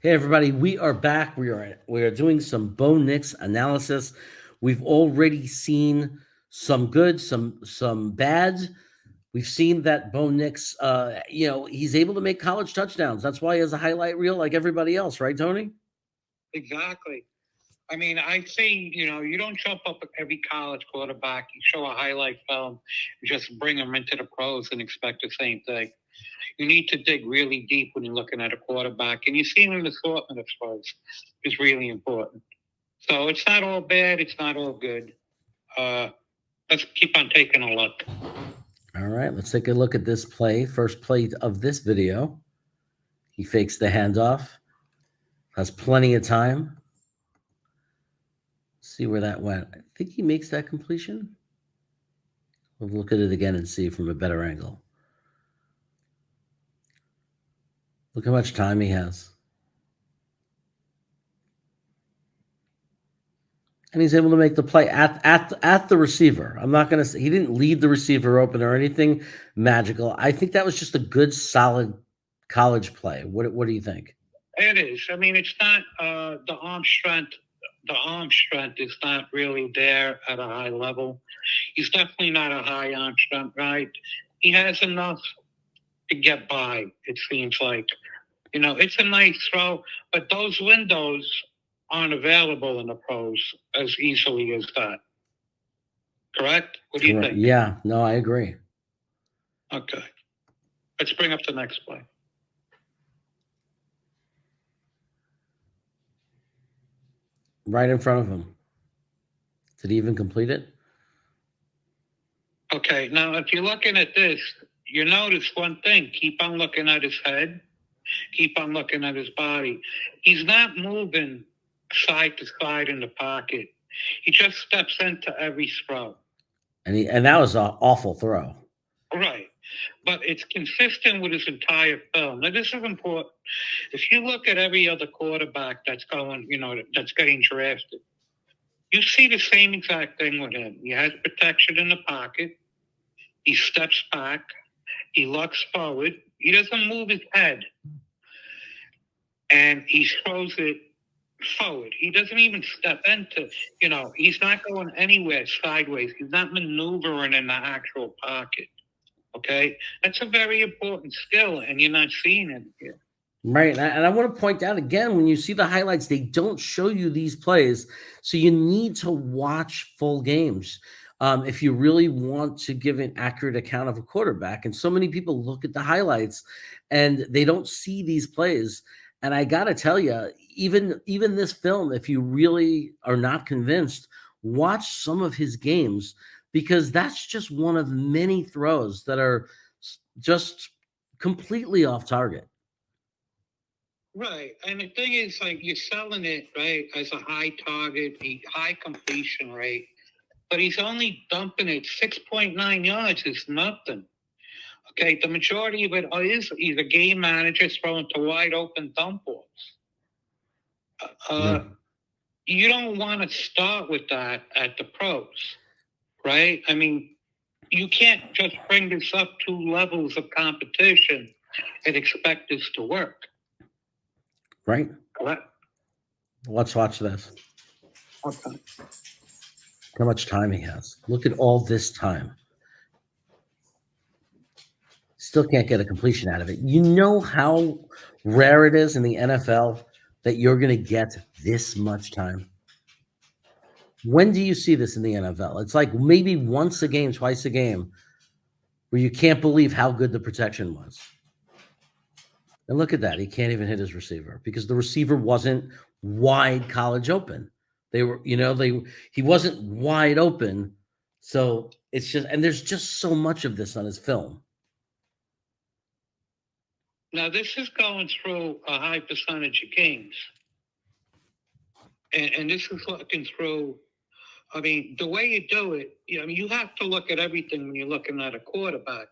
Hey everybody, we are back. We are doing some Bo Nix analysis. We've already seen some good, some bad. We've seen that Bo Nix, he's able to make college touchdowns. That's why he has a highlight reel like everybody else, right, Tony? Exactly. I mean, I think, you don't jump up every college quarterback, you show a highlight film, just bring them into the pros and expect the same thing. You need to dig really deep when you're looking at a quarterback, and you see an assortment of throws is really important. So it's not all bad, it's not all good. Uh, let's keep on taking a look. All right, let's take a look at this play. First play of this video. He fakes the handoff, has plenty of time. See where that went. I think he makes that completion. We'll look at it again and see from a better angle. Look how much time he has. And he's able to make the play at the receiver. I'm not going to say he didn't lead the receiver open or anything magical. I think that was just a good, solid college play. What do you think? It is. I mean, it's not the arm strength. The arm strength is not really there at a high level. He's definitely not a high arm strength, right? He has enough to get by, it seems like. It's a nice throw, but those windows aren't available in the pros as easily as that. Correct? What do you think? Yeah, no, I agree. Okay. Let's bring up the next play. Right in front of him. Did he even complete it? Okay, now if you're looking at this, you notice one thing. Keep on looking at his head. Keep on looking at his body. He's not moving side to side in the pocket. He just steps into every throw. And that was an awful throw. Right. But it's consistent with his entire film. Now, this is important. If you look at every other quarterback that's going, that's getting drafted, you see the same exact thing with him. He has protection in the pocket. He steps back. He looks forward. He doesn't move his head. And he throws it forward. He doesn't even step into, he's not going anywhere sideways. He's not maneuvering in the actual pocket. Okay? That's a very important skill, and you're not seeing it here. Right. And I want to point out again, when you see the highlights, they don't show you these plays. So you need to watch full games if you really want to give an accurate account of a quarterback. And so many people look at the highlights and they don't see these plays. And I got to tell you, even this film, if you really are not convinced, watch some of his games, because that's just one of many throws that are just completely off target. Right. And the thing is, like, you're selling it, right, as a high target, a high completion rate, but he's only dumping it 6.9 yards is nothing. Okay, the majority of it is either game managers throwing to wide open dump balls. You don't want to start with that at the pros, right? I mean, you can't just bring this up 2 levels of competition and expect this to work. Right. Correct. Let's watch this. Okay. How much time he has. Look at all this time. Still can't get a completion out of it. You know how rare it is in the NFL that you're going to get this much time? When do you see this in the NFL? It's like maybe once a game, twice a game, where you can't believe how good the protection was. And look at that. He can't even hit his receiver because the receiver wasn't wide college open. They were, he wasn't wide open. So it's just, and there's just so much of this on his film. Now, this is going through a high percentage of games. And this is looking through, I mean, the way you do it, you have to look at everything when you're looking at a quarterback.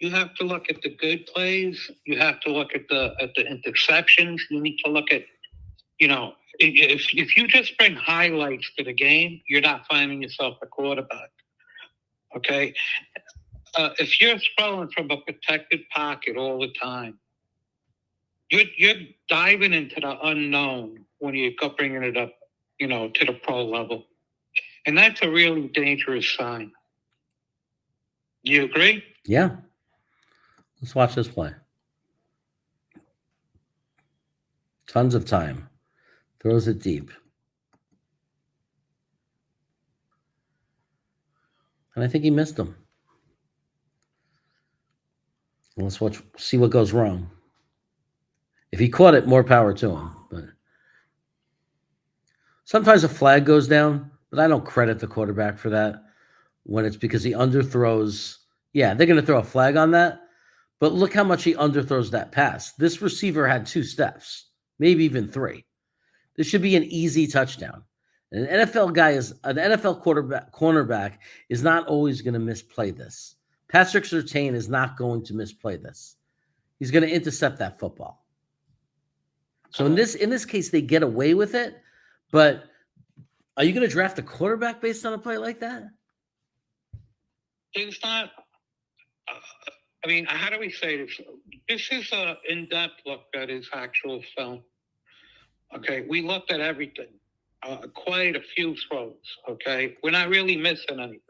You have to look at the good plays. You have to look at the interceptions. You need to look at, if you just bring highlights to the game, you're not finding yourself a quarterback. Okay? If you're throwing from a protected pocket all the time, you're diving into the unknown when you go bringing it up, to the pro level, and that's a really dangerous sign. You agree? Yeah. Let's watch this play. Tons of time. Throws it deep. And I think he missed him. Let's see what goes wrong. If he caught it, more power to him. But sometimes a flag goes down, but I don't credit the quarterback for that when it's because he underthrows. Yeah, they're going to throw a flag on that. But look how much he underthrows that pass. This receiver had 2 steps, maybe even 3. This should be an easy touchdown. An NFL cornerback is not always going to misplay this. Patrick Surtain is not going to misplay this. He's going to intercept that football. So in this case, they get away with it. But are you going to draft a quarterback based on a play like that? It's not. How do we say this? This is an in-depth look at his actual film. Okay, we looked at everything, quite a few throws. Okay, we're not really missing anything.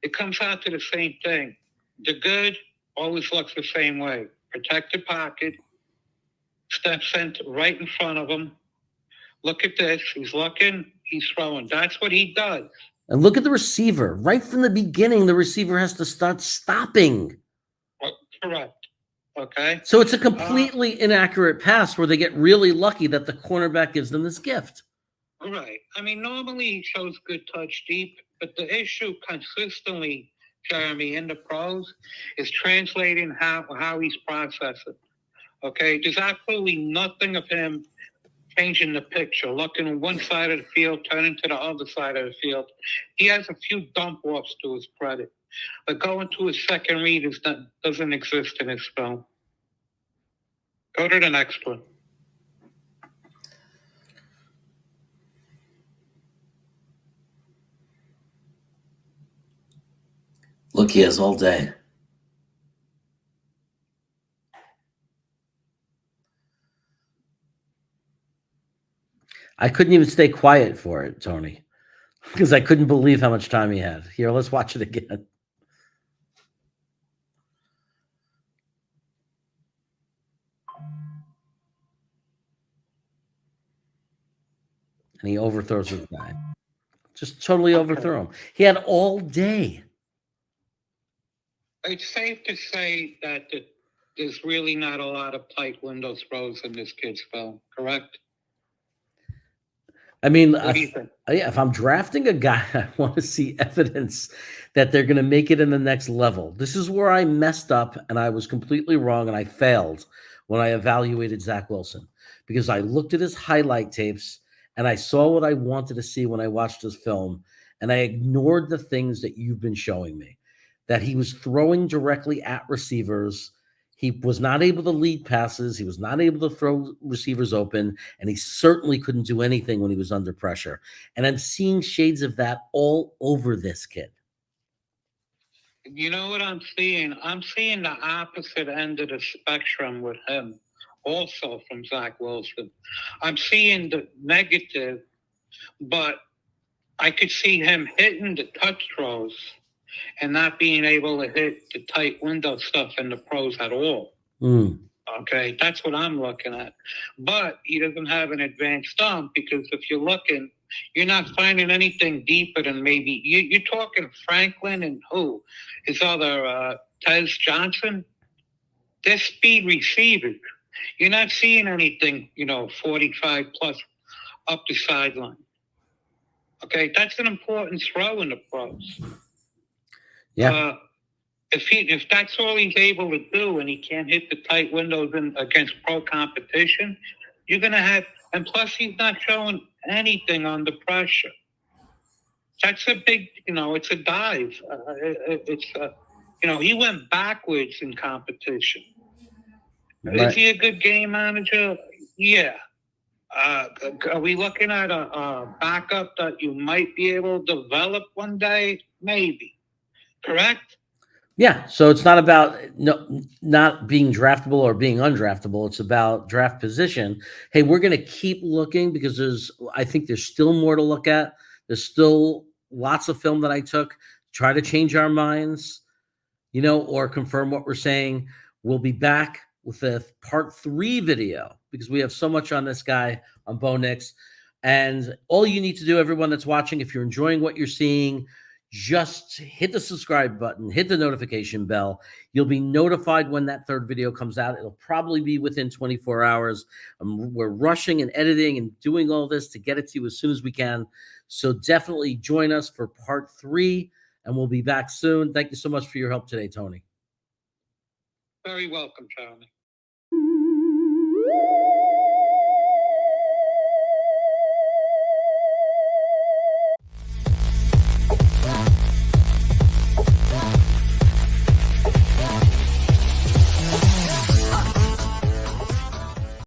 It comes out to the same thing. The good always looks the same way. Protected pocket, steps in right in front of him. Look at this. He's looking. He's throwing. That's what he does. And look at the receiver. Right from the beginning, the receiver has to start stopping. Correct. Okay. So it's a completely inaccurate pass where they get really lucky that the cornerback gives them this gift. Right. Normally he shows good touch deep, but the issue consistently, Jeremy, in the pros is translating how he's processing. Okay. There's absolutely nothing of him changing the picture, looking on one side of the field, turning to the other side of the field. He has a few dump offs to his credit. But going to his second read doesn't exist in his film. Go to the next one. Look, he has all day. I couldn't even stay quiet for it, Tony, because I couldn't believe how much time he had. Here, let's watch it again. And he overthrows his guy. Just totally overthrew him. He had all day. It's safe to say that there's really not a lot of tight window throws in this kid's film, correct? If I'm drafting a guy, I want to see evidence that they're going to make it in the next level. This is where I messed up and I was completely wrong and I failed when I evaluated Zach Wilson because I looked at his highlight tapes and I saw what I wanted to see when I watched his film and I ignored the things that you've been showing me, that he was throwing directly at receivers. He was not able to lead passes. He was not able to throw receivers open, and he certainly couldn't do anything when he was under pressure. And I'm seeing shades of that all over this kid. You know what I'm seeing? I'm seeing the opposite end of the spectrum with him, also from Zach Wilson. I'm seeing the negative, but I could see him hitting the touch throws and not being able to hit the tight window stuff in the pros at all. Okay, that's what I'm looking at. But he doesn't have an advanced thumb because if you're looking, you're not finding anything deeper than maybe you're talking Franklin and who? His other Tez Johnson. They're speed receivers. You're not seeing anything, 45 plus up the sideline. Okay, that's an important throw in the pros. Yeah. If that's all he's able to do and he can't hit the tight windows against pro competition, you're going to have, and plus he's not showing anything under pressure. That's a big, it's a dive. He went backwards in competition. Right. Is he a good game manager? Yeah. Are we looking at a backup that you might be able to develop one day? Maybe. Correct? Yeah, so it's not about not being draftable or being undraftable. It's about draft position. Hey, we're going to keep looking because I think there's still more to look at. There's still lots of film that I took. Try to change our minds, or confirm what we're saying. We'll be back with a part 3 video because we have so much on this guy, on Bo Nix. And all you need to do, everyone that's watching, if you're enjoying what you're seeing, just hit the subscribe button, hit the notification bell. You'll be notified when that third video comes out. It'll probably be within 24 hours. We're rushing and editing and doing all this to get it to you as soon as we can. So definitely join us for part 3, and we'll be back soon. Thank you so much for your help today, Tony. Very welcome, Charlie.